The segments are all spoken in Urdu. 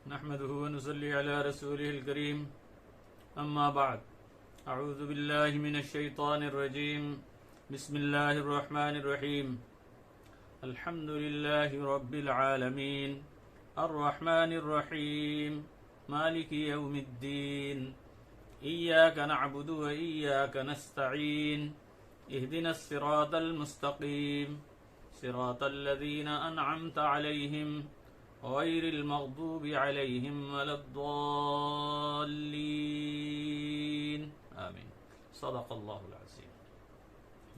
نحمده ونصلي على رسوله الكريم اما بعد اعوذ بالله من الشيطان الرجيم بسم الله الرحمن الرحيم الحمد لله رب العالمين الرحمن الرحيم مالك يوم الدين إياك نعبد وإياك نستعين اهدنا الصراط المستقيم صراط الذين أنعمت عليهم غير المغضوب عليهم ولا الضالين آمین صدق اللہ العظیم۔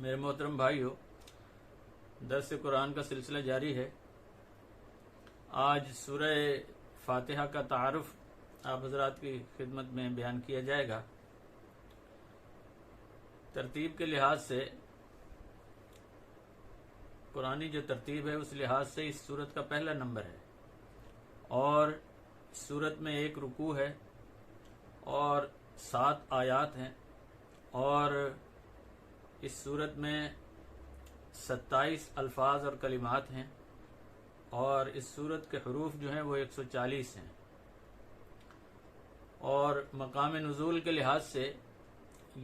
میرے محترم بھائیو، درس قرآن کا سلسلہ جاری ہے۔ آج سورہ فاتحہ کا تعارف آپ حضرات کی خدمت میں بیان کیا جائے گا۔ ترتیب کے لحاظ سے قرآنی جو ترتیب ہے اس لحاظ سے اس سورت کا پہلا نمبر ہے، اور سورت میں ایک رکوع ہے اور 7 آیات ہیں، اور اس سورت میں 27 الفاظ اور کلمات ہیں، اور اس سورت کے حروف جو ہیں وہ 140 ہیں، اور مقام نزول کے لحاظ سے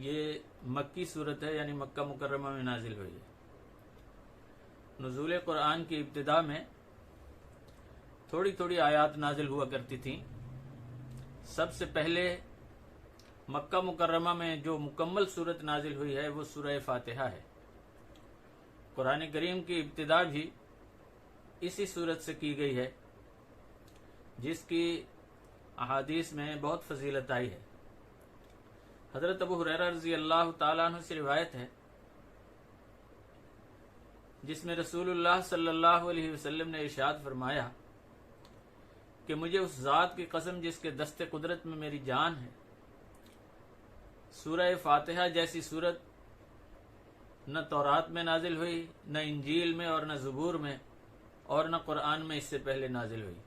یہ مکی سورت ہے، یعنی مکہ مکرمہ میں نازل ہوئی ہے۔ نزول قرآن کی ابتدا میں تھوڑی تھوڑی آیات نازل ہوا کرتی تھیں۔ سب سے پہلے مکہ مکرمہ میں جو مکمل سورت نازل ہوئی ہے وہ سورہ فاتحہ ہے۔ قرآن کریم کی ابتدا بھی اسی سورت سے کی گئی ہے، جس کی احادیث میں بہت فضیلت آئی ہے۔ حضرت ابو ہریرہ رضی اللہ تعالیٰ عنہ سے روایت ہے، جس میں رسول اللہ صلی اللہ علیہ وسلم نے ارشاد فرمایا کہ مجھے اس ذات کی قسم جس کے دست قدرت میں میری جان ہے، سورہ فاتحہ جیسی سورت نہ تورات میں نازل ہوئی، نہ انجیل میں، اور نہ زبور میں، اور نہ قرآن میں اس سے پہلے نازل ہوئی۔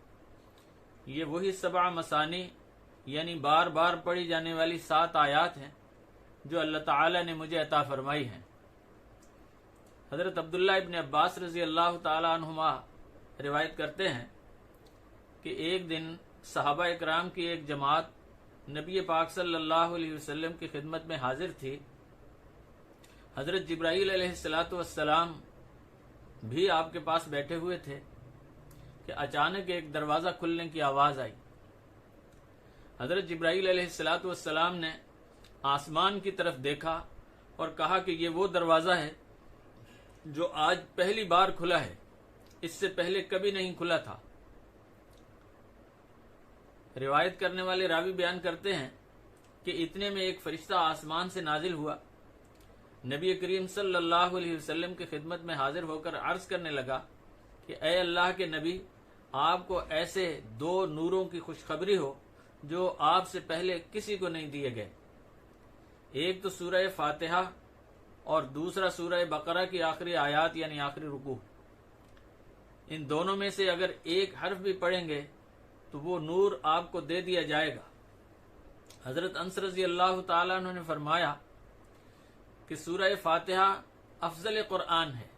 یہ وہی 7 مثانی یعنی بار بار پڑھی جانے والی 7 آیات ہیں جو اللہ تعالی نے مجھے عطا فرمائی ہیں۔ حضرت عبداللہ ابن عباس رضی اللہ تعالی عنہما روایت کرتے ہیں کہ ایک دن صحابہ اکرام کی ایک جماعت نبی پاک صلی اللہ علیہ وسلم کی خدمت میں حاضر تھی۔ حضرت جبرائیل علیہ السلام بھی آپ کے پاس بیٹھے ہوئے تھے کہ اچانک ایک دروازہ کھلنے کی آواز آئی۔ حضرت جبرائیل علیہ السلام نے آسمان کی طرف دیکھا اور کہا کہ یہ وہ دروازہ ہے جو آج پہلی بار کھلا ہے، اس سے پہلے کبھی نہیں کھلا تھا۔ روایت کرنے والے راوی بیان کرتے ہیں کہ اتنے میں ایک فرشتہ آسمان سے نازل ہوا، نبی کریم صلی اللہ علیہ وسلم کی خدمت میں حاضر ہو کر عرض کرنے لگا کہ اے اللہ کے نبی، آپ کو ایسے 2 نوروں کی خوشخبری ہو جو آپ سے پہلے کسی کو نہیں دیے گئے، ایک تو سورہ فاتحہ اور دوسرا سورہ بقرہ کی آخری آیات یعنی آخری رکوع۔ ان دونوں میں سے اگر ایک حرف بھی پڑھیں گے تو وہ نور آپ کو دے دیا جائے گا۔ حضرت انس رضی اللہ تعالیٰ عنہ نے فرمایا کہ سورہ فاتحہ افضل قرآن ہے۔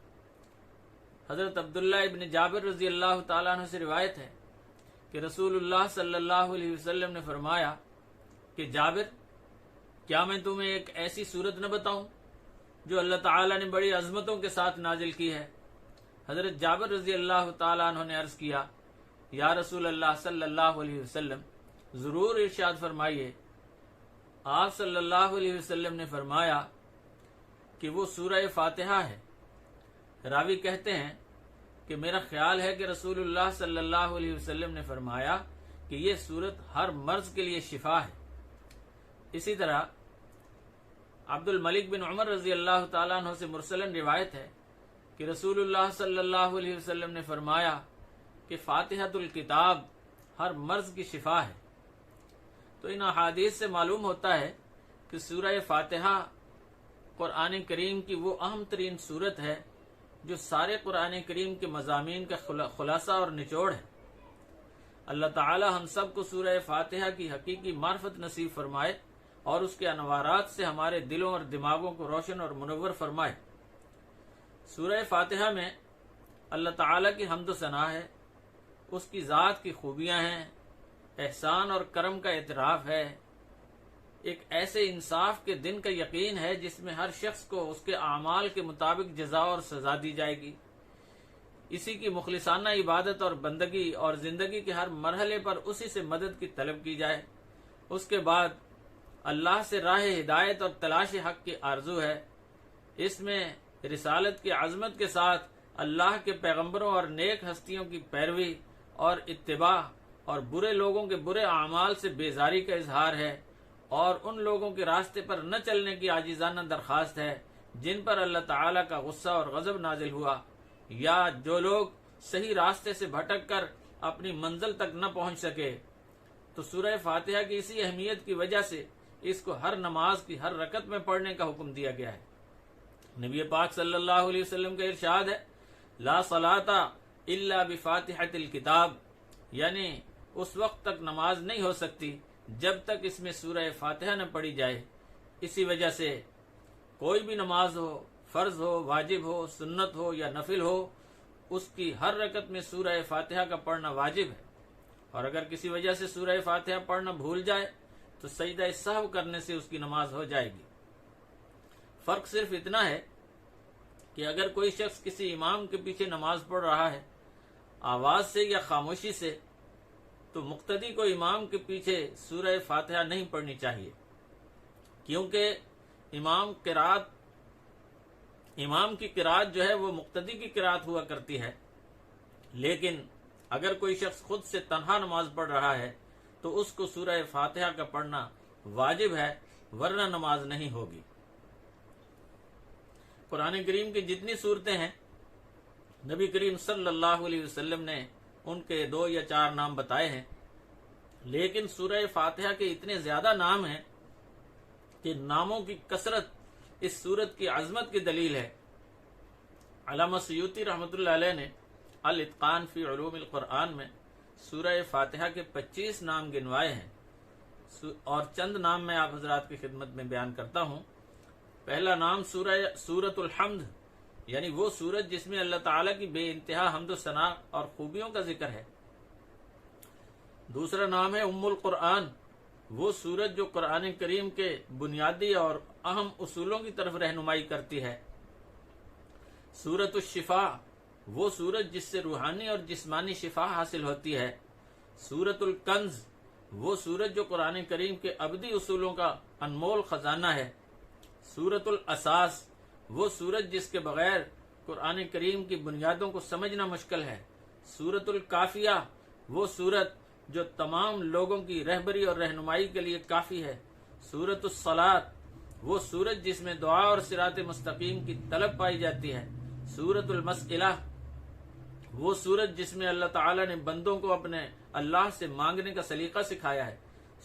حضرت عبداللہ ابن جابر رضی اللہ تعالیٰ عنہ سے روایت ہے کہ رسول اللہ صلی اللہ علیہ وسلم نے فرمایا کہ جابر، کیا میں تمہیں ایک ایسی سورت نہ بتاؤں جو اللہ تعالیٰ نے بڑی عظمتوں کے ساتھ نازل کی ہے؟ حضرت جابر رضی اللہ تعالیٰ عنہ نے عرض کیا، یا رسول اللہ صلی اللہ علیہ وسلم، ضرور ارشاد فرمائیے۔ آپ صلی اللہ علیہ وسلم نے فرمایا کہ وہ سورہ فاتحہ ہے۔ راوی کہتے ہیں کہ میرا خیال ہے کہ رسول اللہ صلی اللہ علیہ وسلم نے فرمایا کہ یہ سورت ہر مرض کے لیے شفا ہے۔ اسی طرح عبد الملک بن عمر رضی اللہ تعالیٰ عنہ سے مرسلن روایت ہے کہ رسول اللہ صلی اللہ علیہ وسلم نے فرمایا کہ فاتحۃ الکتاب ہر مرض کی شفا ہے۔ تو ان احادیث سے معلوم ہوتا ہے کہ سورہ فاتحہ قرآن کریم کی وہ اہم ترین سورت ہے جو سارے قرآن کریم کے مضامین کا خلاصہ اور نچوڑ ہے۔ اللہ تعالی ہم سب کو سورہ فاتحہ کی حقیقی معرفت نصیب فرمائے اور اس کے انوارات سے ہمارے دلوں اور دماغوں کو روشن اور منور فرمائے۔ سورہ فاتحہ میں اللہ تعالیٰ کی حمد و ثنا ہے، اس کی ذات کی خوبیاں ہیں، احسان اور کرم کا اعتراف ہے، ایک ایسے انصاف کے دن کا یقین ہے جس میں ہر شخص کو اس کے اعمال کے مطابق جزا اور سزا دی جائے گی، اسی کی مخلصانہ عبادت اور بندگی اور زندگی کے ہر مرحلے پر اسی سے مدد کی طلب کی جائے۔ اس کے بعد اللہ سے راہ ہدایت اور تلاش حق کی آرزو ہے۔ اس میں رسالت کی عظمت کے ساتھ اللہ کے پیغمبروں اور نیک ہستیوں کی پیروی اور اتباع اور برے لوگوں کے برے اعمال سے بیزاری کا اظہار ہے، اور ان لوگوں کے راستے پر نہ چلنے کی عاجزانہ درخواست ہے جن پر اللہ تعالیٰ کا غصہ اور غضب نازل ہوا، یا جو لوگ صحیح راستے سے بھٹک کر اپنی منزل تک نہ پہنچ سکے۔ تو سورہ فاتحہ کی اسی اہمیت کی وجہ سے اس کو ہر نماز کی ہر رکعت میں پڑھنے کا حکم دیا گیا ہے۔ نبی پاک صلی اللہ علیہ وسلم کا ارشاد ہے، لا صلاۃ الا بفاتحۃ الکتاب، یعنی اس وقت تک نماز نہیں ہو سکتی جب تک اس میں سورہ فاتحہ نہ پڑھی جائے۔ اسی وجہ سے کوئی بھی نماز ہو، فرض ہو، واجب ہو، سنت ہو یا نفل ہو، اس کی ہر رکعت میں سورہ فاتحہ کا پڑھنا واجب ہے، اور اگر کسی وجہ سے سورہ فاتحہ پڑھنا بھول جائے تو سجدہ سہو کرنے سے اس کی نماز ہو جائے گی۔ فرق صرف اتنا ہے کہ اگر کوئی شخص کسی امام کے پیچھے نماز پڑھ رہا ہے آواز سے یا خاموشی سے، تو مقتدی کو امام کے پیچھے سورہ فاتحہ نہیں پڑھنی چاہیے، کیونکہ امام کی قرات جو ہے وہ مقتدی کی قرات ہوا کرتی ہے، لیکن اگر کوئی شخص خود سے تنہا نماز پڑھ رہا ہے تو اس کو سورہ فاتحہ کا پڑھنا واجب ہے، ورنہ نماز نہیں ہوگی۔ قرآن کریم کی جتنی صورتیں ہیں نبی کریم صلی اللہ علیہ وسلم نے ان کے 2 یا 4 نام بتائے ہیں، لیکن سورہ فاتحہ کے اتنے زیادہ نام ہیں کہ ناموں کی کثرت اس سورت کی عظمت کی دلیل ہے۔ علامہ سیوطی رحمۃ اللہ علیہ نے الاتقان فی علوم القرآن میں سورہ فاتحہ کے 25 نام گنوائے ہیں، اور چند نام میں آپ حضرات کی خدمت میں بیان کرتا ہوں۔ پہلا نام سورۃ الحمد، یعنی وہ سورت جس میں اللہ تعالیٰ کی بے انتہا حمد و ثنا اور خوبیوں کا ذکر ہے۔ دوسرا نام ہے ام القرآن، وہ سورت جو قرآن کریم کے بنیادی اور اہم اصولوں کی طرف رہنمائی کرتی ہے۔ سورۃ الشفاء، وہ سورت جس سے روحانی اور جسمانی شفا حاصل ہوتی ہے۔ سورۃ الکنز، وہ سورت جو قرآن کریم کے ابدی اصولوں کا انمول خزانہ ہے۔ سورۃ الاساس، وہ سورت جس کے بغیر قرآن کریم کی بنیادوں کو سمجھنا مشکل ہے۔ سورۃ الکافیہ، وہ سورت جو تمام لوگوں کی رہبری اور رہنمائی کے لیے کافی ہے۔ سورۃ الصلاۃ، وہ سورت جس میں دعا اور صراط مستقیم کی طلب پائی جاتی ہے۔ سورۃ المسئلہ، وہ سورت جس میں اللہ تعالیٰ نے بندوں کو اپنے اللہ سے مانگنے کا سلیقہ سکھایا ہے۔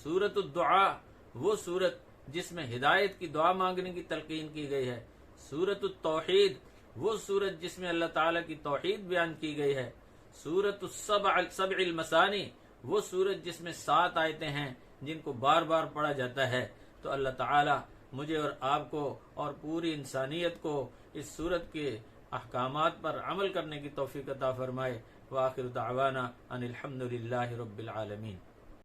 سورۃ الدعاء، وہ سورت جس میں ہدایت کی دعا مانگنے کی تلقین کی گئی ہے۔ سورۃ التوحید، وہ سورت جس میں اللہ تعالیٰ کی توحید بیان کی گئی ہے۔ سورۃ السبع المثانی، وہ سورت جس میں 7 آیتیں ہیں جن کو بار بار پڑھا جاتا ہے۔ تو اللہ تعالیٰ مجھے اور آپ کو اور پوری انسانیت کو اس سورت کے احکامات پر عمل کرنے کی توفیق عطا فرمائے۔ وآخر دعوانا ان الحمد للہ رب العالمین۔